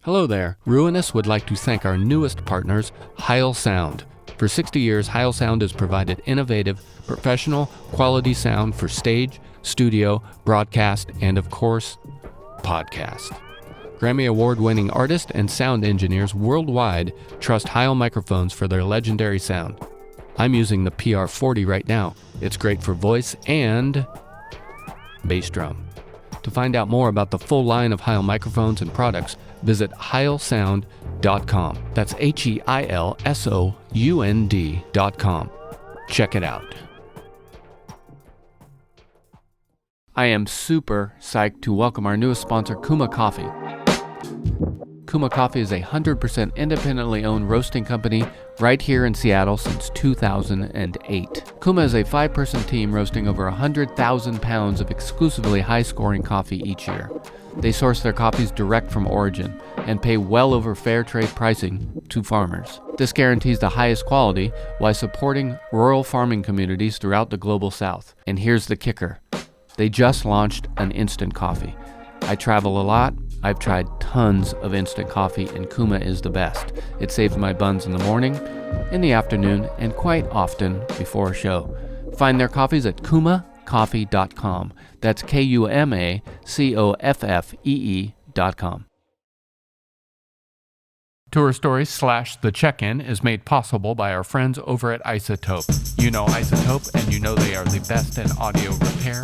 Hello there. Ruinous would like to thank our newest partners, Heil Sound. For 60 years, Heil Sound has provided innovative, professional, quality sound for stage, studio, broadcast, and of course, podcast. Grammy Award-winning artists and sound engineers worldwide trust Heil microphones for their legendary sound. I'm using the PR40 right now. It's great for voice and bass drum. To find out more about the full line of Heil microphones and products, visit heilsound.com. That's HeilSound.com. Check it out. I am super psyched to welcome our newest sponsor, Kuma Coffee. Kuma Coffee is a 100% independently owned roasting company right here in Seattle since 2008. Kuma is a 5-person team roasting over 100,000 pounds of exclusively high-scoring coffee each year. They source their coffees direct from origin and pay well over fair trade pricing to farmers. This guarantees the highest quality while supporting rural farming communities throughout the global south. And here's the kicker. They just launched an instant coffee. I travel a lot. I've tried tons of instant coffee, and Kuma is the best. It saves my buns in the morning, in the afternoon, and quite often before a show. Find their coffees at kumacoffee.com. That's KUMACOFFEE.com. Tour Stories / The Check-In is made possible by our friends over at Isotope. You know Isotope, and you know they are the best in audio repair,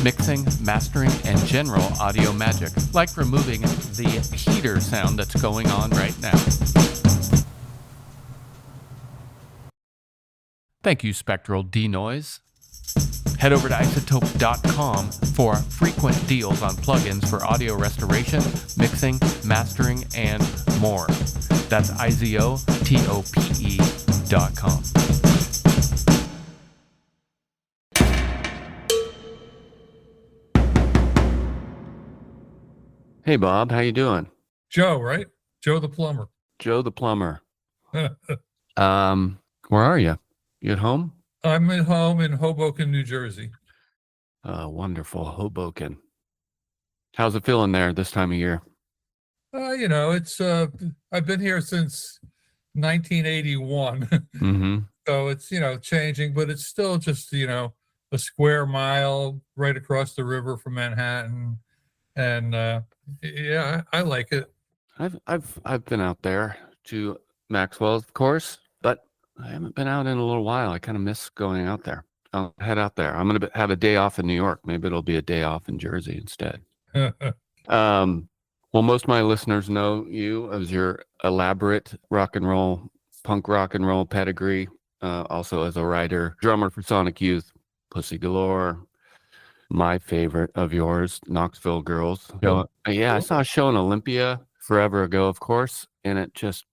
mixing, mastering, and general audio magic, like removing the heater sound that's going on right now. Thank you, Spectral Denoise. Head over to isotope.com for frequent deals on plugins for audio restoration, mixing, mastering, and more. That's izotope.com. Hey, Bob, how you doing? Joe, right? Joe the plumber. Joe the plumber. Where are you? You at home? I'm at home in Hoboken, New Jersey. Wonderful. Hoboken. How's it feeling there this time of year? It's I've been here since 1981. Mm-hmm. So it's, changing, but it's still just, a square mile right across the river from Manhattan. And I like it. I've been out there to Maxwell, of course, but I haven't been out in a little while. I kind of miss going out there. I'll head out there. I'm going to have a day off in New York. Maybe it'll be a day off in Jersey instead. Well, most of my listeners know you as your elaborate punk rock and roll pedigree. Also as a writer, drummer for Sonic Youth, Pussy Galore. My favorite of yours, Knoxville Girls. I saw a show in Olympia forever ago, of course, and it just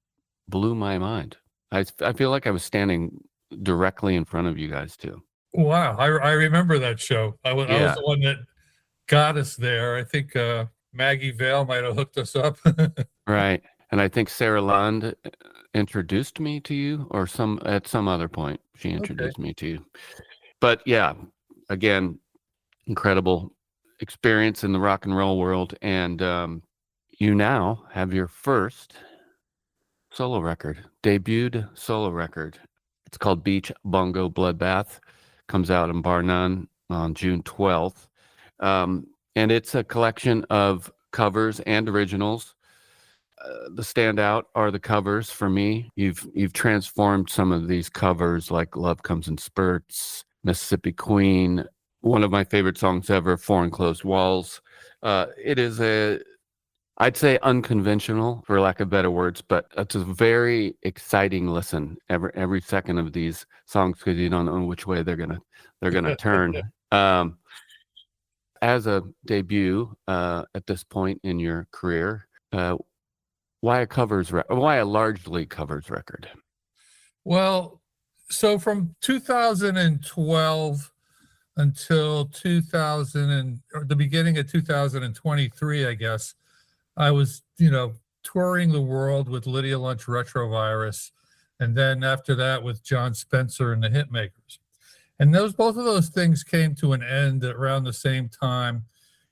blew my mind. I feel like I was standing directly in front of you guys too. Wow, I remember that show. I was the one that got us there. I think Maggie Vale might have hooked us up. Right, and I think Sarah Lund introduced me to you, or at some other point she introduced me to you. But yeah, again, incredible experience in the rock and roll world, and you now have your first debuted solo record. It's called Beach Bongo Bloodbath. Comes out in Bar None on June 12th. And it's a collection of covers and originals. The standout are the covers for me. You've transformed some of these covers, like Love Comes in Spurts, Mississippi Queen, one of my favorite songs ever, Four Enclosed Walls. It is I'd say unconventional, for lack of better words, but it's a very exciting listen every second of these songs, because you don't know which way they're gonna turn. As a debut at this point in your career, why a largely covers record? Well, so from 2012 until the beginning of 2023, I guess, I was, touring the world with Lydia Lunch Retrovirus, and then after that with John Spencer and the Hitmakers. And both of those things came to an end around the same time.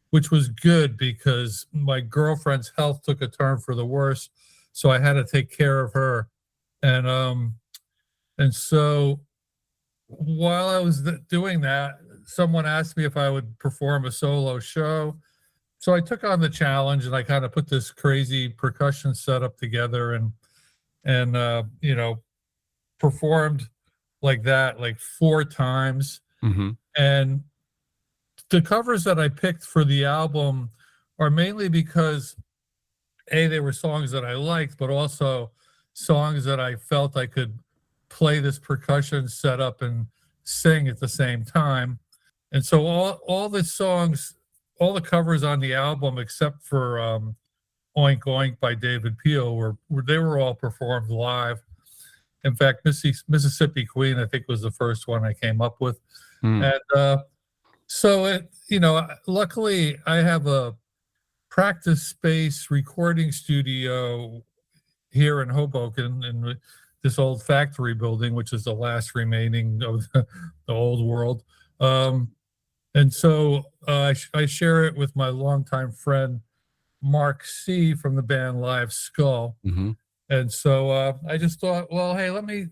which was good because my girlfriend's health took a turn for the worse. So I had to take care of her. And so while I was doing that, someone asked me if I would perform a solo show. So I took on the challenge and I kind of put this crazy percussion setup together and performed like that, like 4 times. Mm-hmm. And the covers that I picked for the album are mainly because they were songs that I liked, but also songs that I felt I could play this percussion setup and sing at the same time. And so all the songs, all the covers on the album, except for Oink Oink by David Peel, were all performed live. In fact, Mississippi Queen, I think, was the first one I came up with. And so luckily I have a practice space recording studio here in Hoboken in this old factory building, which is the last remaining of the old world. And so I share it with my longtime friend, Mark C. from the band Live Skull. Mm-hmm. And so I just thought, well, hey, let me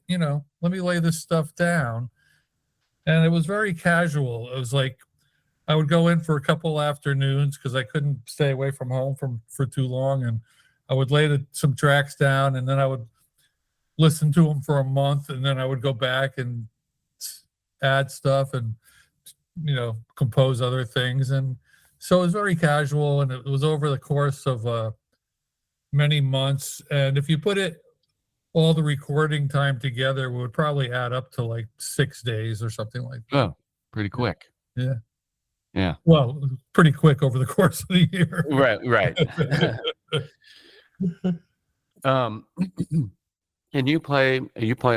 lay this stuff down. And it was very casual. It was like I would go in for a couple afternoons because I couldn't stay away from home for too long. And I would lay some tracks down, and then I would listen to them for a month, and then I would go back and add stuff and compose other things. And so it was very casual, and it was over the course of many months. And if you put all the recording time together, it would probably add up to like 6 days or something like that. Oh, pretty quick. Yeah. Well, pretty quick over the course of the year. Right. And you play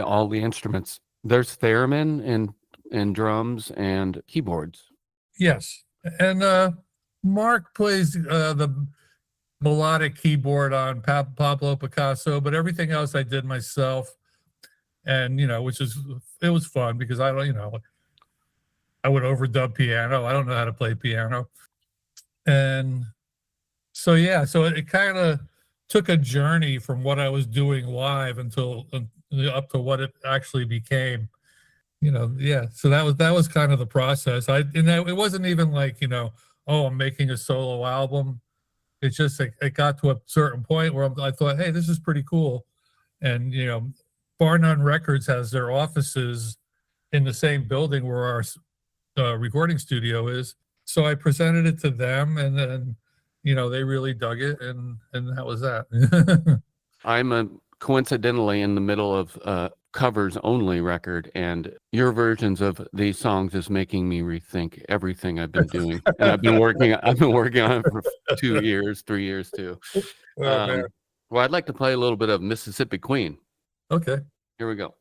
all the instruments. There's theremin and drums and keyboards. Yes. And Mark plays the melodic keyboard on Pablo Picasso, but everything else I did myself. And, it was fun because I would overdub piano. I don't know how to play piano. And so it kind of took a journey from what I was doing live until up to what it actually became. So that was kind of the process. It wasn't even like, I'm making a solo album. It's just it got to a certain point where I thought, hey, this is pretty cool. And, Bar None Records has their offices in the same building where our recording studio is. So I presented it to them, and then, they really dug it, and that was that. I'm coincidentally in the middle of covers only record, and your versions of these songs is making me rethink everything I've been doing. And I've been working on it for 2 years, 3 years too. Well, I'd like to play a little bit of Mississippi Queen. Okay. Here we go.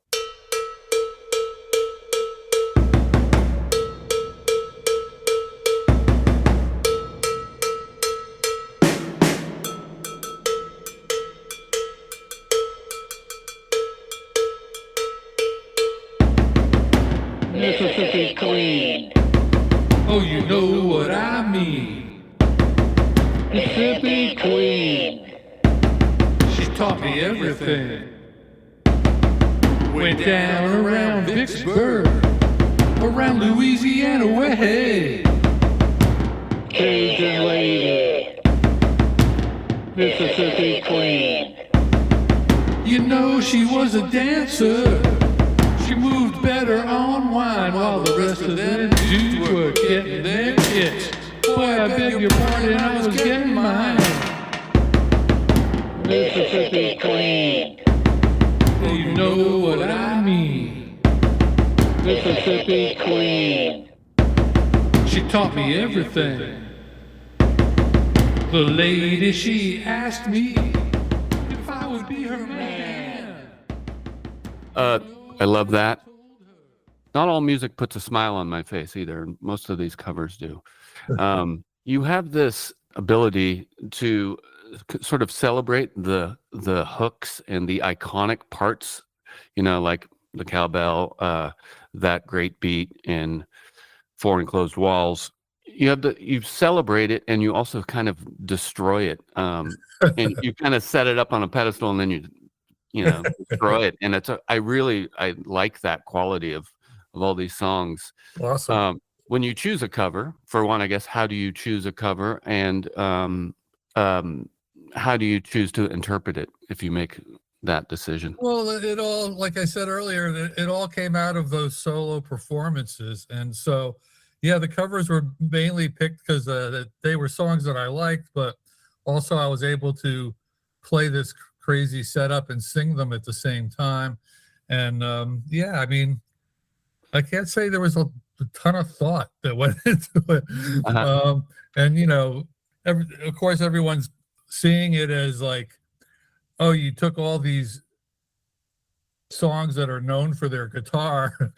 Mississippi Queen. Oh, you know what I mean. Mississippi Queen. She taught me everything. Went down around Vicksburg, around Louisiana way. Cajun lady. Mississippi Queen. She was a dancer. She moved better on wine while the rest of them dudes were getting their kicks. Boy, I beg your pardon, I was getting mine. Mississippi Queen. You know what I mean. Mississippi Queen. She taught me everything. The lady, she asked me if I would be her man. I love that. Not all music puts a smile on my face either. Most of these covers do. You have this ability to sort of celebrate the hooks and the iconic parts, like the cowbell, that great beat in Four Enclosed Walls. you celebrate it, and you also kind of destroy it. And you kind of set it up on a pedestal, and then you know, destroy it. And I like that quality of all these songs. Awesome. When you choose a cover, for one, I guess, how do you choose a cover, and how do you choose to interpret it if you make that decision? Well, it all, like I said earlier, it all came out of those solo performances. And so, yeah, the covers were mainly picked because they were songs that I liked, but also I was able to play this crazy setup and sing them at the same time. And yeah, I mean, I can't say there was a ton of thought that went into it. And, you know, of course, everyone's seeing it as like, oh, you took all these songs that are known for their guitar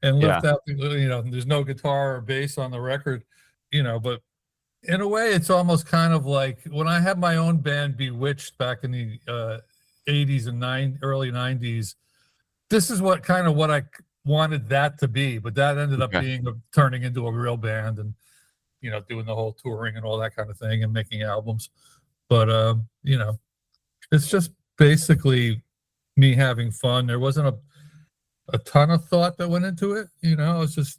and left out, you know, there's no guitar or bass on the record, you know, but in a way, it's almost kind of like when I had my own band Bewitched back in the 80s and early 90s, this is what I wanted that to be, but that ended up turning into a real band and, you know, doing the whole touring and all that kind of thing and making albums. But, you know, it's just basically me having fun. There wasn't a ton of thought that went into it. You know, I was just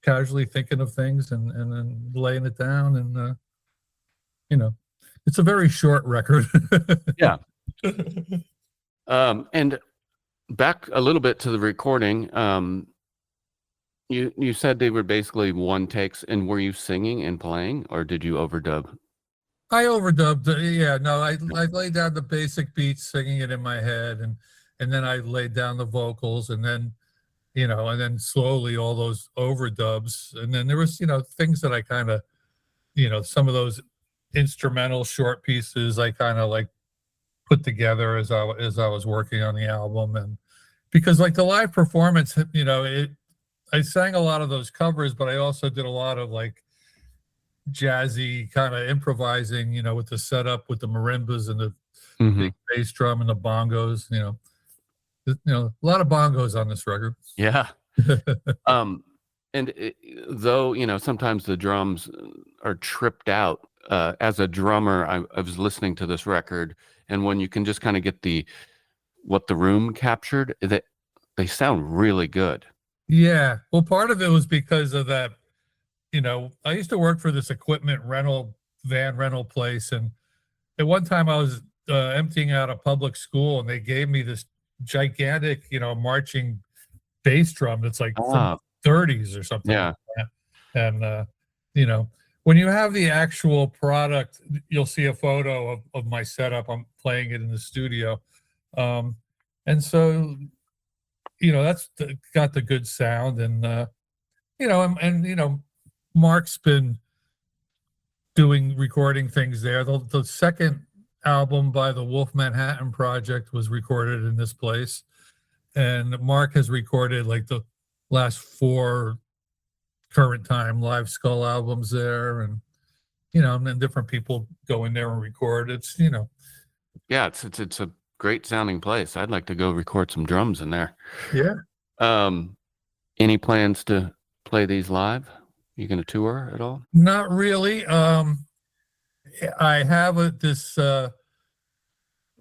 casually thinking of things and then laying it down. And, you know, it's a very short record. Yeah. And back a little bit to the recording, you said they were basically one takes, and were you singing and playing, or did you overdub? I overdubbed. Yeah, no, I laid down the basic beats, singing it in my head, and then I laid down the vocals, and then, you know, and then slowly all those overdubs, and then there was, you know, things that I kind of, you know, some of those instrumental short pieces I kind of like put together as I was working on the album. And because like the live performance, you know, I sang a lot of those covers, but I also did a lot of like jazzy kind of improvising, you know, with the setup with the marimbas and the big bass drum and the bongos, you know, a lot of bongos on this record. Yeah. Though, you know, sometimes the drums are tripped out, as a drummer, I was listening to this record, and when you can just kind of get what the room captured, that they sound really good. Yeah. Well, part of it was because of that. You know, I used to work for this equipment van rental place. And at one time I was emptying out a public school, and they gave me this gigantic, you know, marching bass drum that's like from the 30s or something. Yeah. Like that. And, you know, when you have the actual product, you'll see a photo of my setup. I'm playing it in the studio. And so, you know, that's got the good sound. And, you know, and, you know, Mark's been recording things there. The second album by the Wolf Manhattan Project was recorded in this place. And Mark has recorded like the last 4 current time Live Skull albums there. And, you know, and then different people go in there and record. It's, you know. Yeah, it's a great sounding place. I'd like to go record some drums in there. Yeah. Any plans to play these live? You going to tour at all? Not really. I have this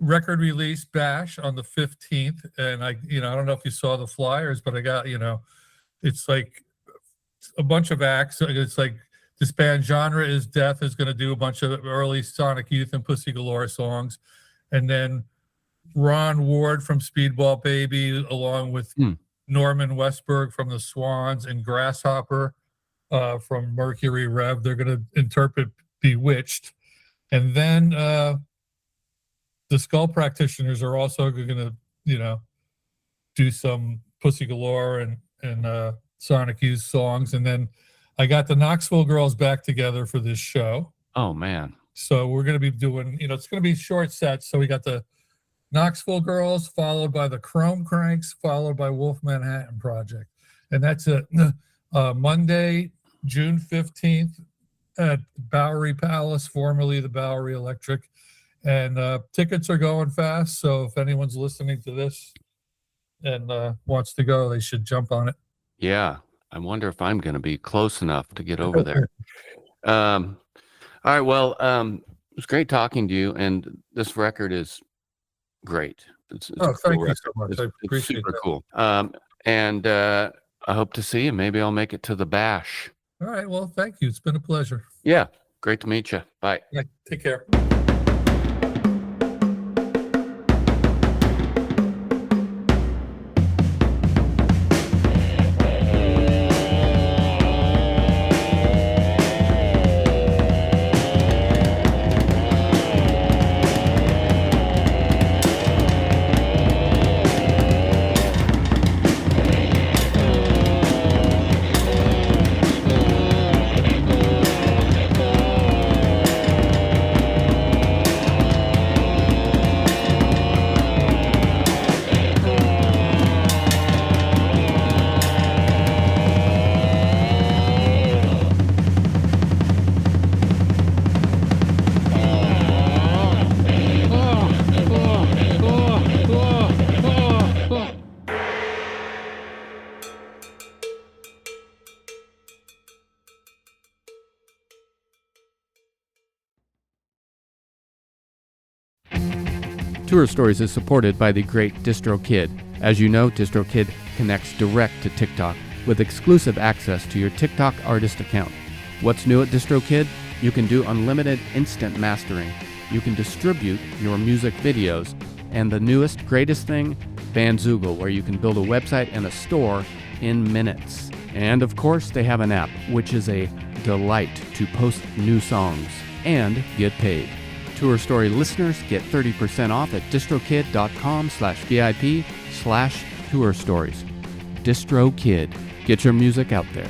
record release bash on the 15th, and I don't know if you saw the flyers, but I got, you know, it's like a bunch of acts. It's like this band Genre is Death is going to do a bunch of early Sonic Youth and Pussy Galore songs, and then Ron Ward from Speedball Baby, along with Norman Westberg from the Swans and Grasshopper from Mercury Rev. They're going to interpret Bewitched. And then the Skull Practitioners are also going to, you know, do some Pussy Galore and Sonic Youth songs. And then I got the Knoxville girls back together for this show. Oh, man. So we're going to be doing, you know, it's going to be short sets. So we got the Knoxville girls, followed by the Chrome Cranks, followed by Wolf Manhattan Project. And that's it. Monday, June 15th at Bowery Palace, formerly the Bowery Electric. And tickets are going fast. So if anyone's listening to this and wants to go, they should jump on it. Yeah. I wonder if I'm going to be close enough to get over there. All right. Well, it was great talking to you, and this record is great. It's Oh, a cool thank you record. so much. It's, I it's appreciate super that. cool. And I hope to see you. Maybe I'll make it to the bash. All right. Well, thank you. It's been a pleasure. Yeah. Great to meet you. Bye. Yeah, take care. Tour Stories is supported by the great Distrokid. As you know, Distrokid connects direct to TikTok with exclusive access to your TikTok artist account. What's new at Distrokid? You can do unlimited instant mastering. You can distribute your music videos. And the newest, greatest thing, Bandzoogle, where you can build a website and a store in minutes. And of course, they have an app, which is a delight to post new songs and get paid. Tour Story listeners get 30% off at distrokid.com/VIP/tour stories. Distrokid. Get your music out there.